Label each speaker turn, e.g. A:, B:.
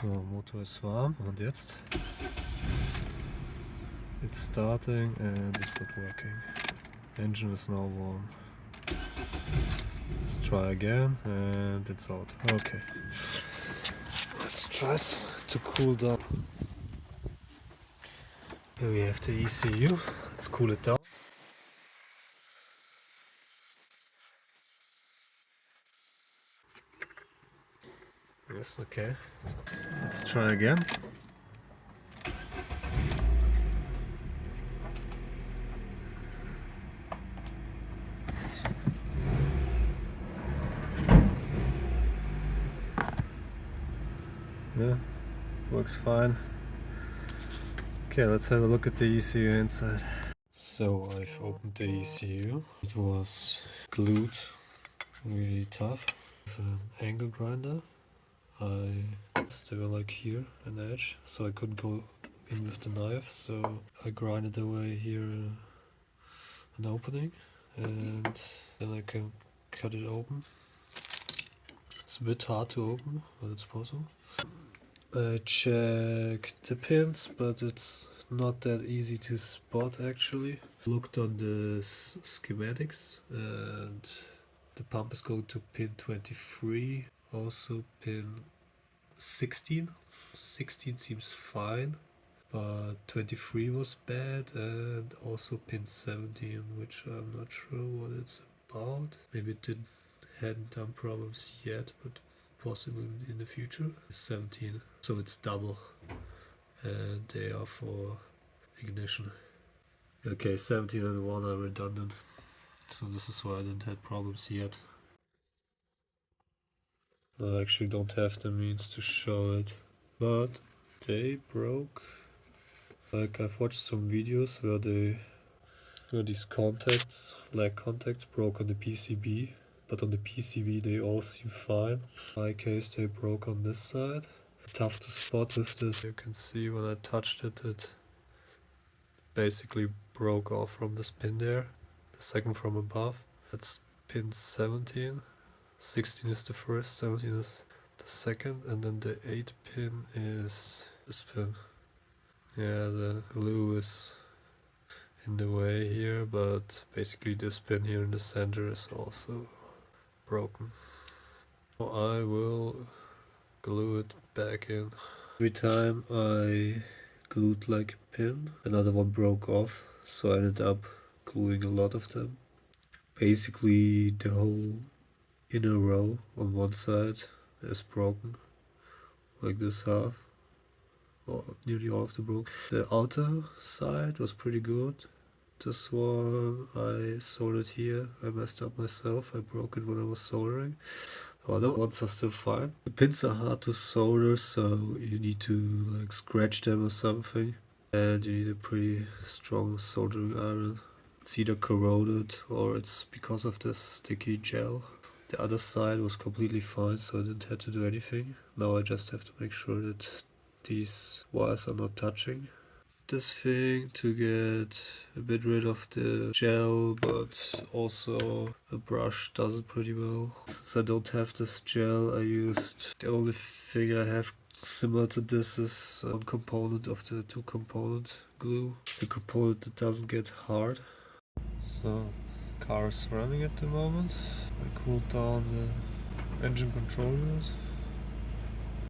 A: So, Motor ist warm und jetzt? It's starting and it's not working. Engine is now warm. Let's try again and it's out. Okay. Let's try to cool down. Here we have the ECU. Let's cool it down. Yes, okay. Let's try again. Yeah, works fine. Okay, let's have a look at the ECU inside. So I've opened the ECU. It was glued really tough with an angle grinder. They were like here, an edge, so I couldn't go in with the knife, so I grinded away here an opening and then I can cut it open. It's a bit hard to open, but it's possible. I checked the pins, but it's not that easy to spot actually. Looked on the schematics and the pump is going to pin 23, also pin 16. 16 seems fine, but 23 was bad, and also pin 17, which I'm not sure what it's about. Maybe it hadn't done problems yet, but possibly in the future. 17, so it's double, and they are for ignition. Okay, 17 and 1 are redundant, so this is why I didn't have problems yet. I actually don't have the means to show it, but they broke. Like, I've watched some videos where these contacts, lag contacts, broke on the PCB, but on the PCB they all seem fine. In my case, they broke on this side. Tough to spot with this. You can see when I touched it, it basically broke off from this pin there, the second from above. That's pin 17. 16 is the first, 17 is the second, and then the 8 pin is this pin. Yeah, the glue is in the way here, but basically this pin here in the center is also broken. So I will glue it back in. Every time I glued like a pin, another one broke off, so I ended up gluing a lot of them. Basically the whole inner row on one side is broken, like this half, or nearly all of the broke. The outer side was pretty good. This one I soldered here. I messed up myself. I broke it when I was soldering. Other ones are still fine. The pins are hard to solder, so you need to like scratch them or something. And you need a pretty strong soldering iron. It's either corroded or it's because of this sticky gel. The other side was completely fine, so I didn't have to do anything. Now I just have to make sure that these wires are not touching. This thing to get a bit rid of the gel, but also a brush does it pretty well. Since I don't have this gel, I used the only thing I have similar to this is one component of the two component glue. The component that doesn't get hard. So, car is running at the moment. I cooled down the engine control unit.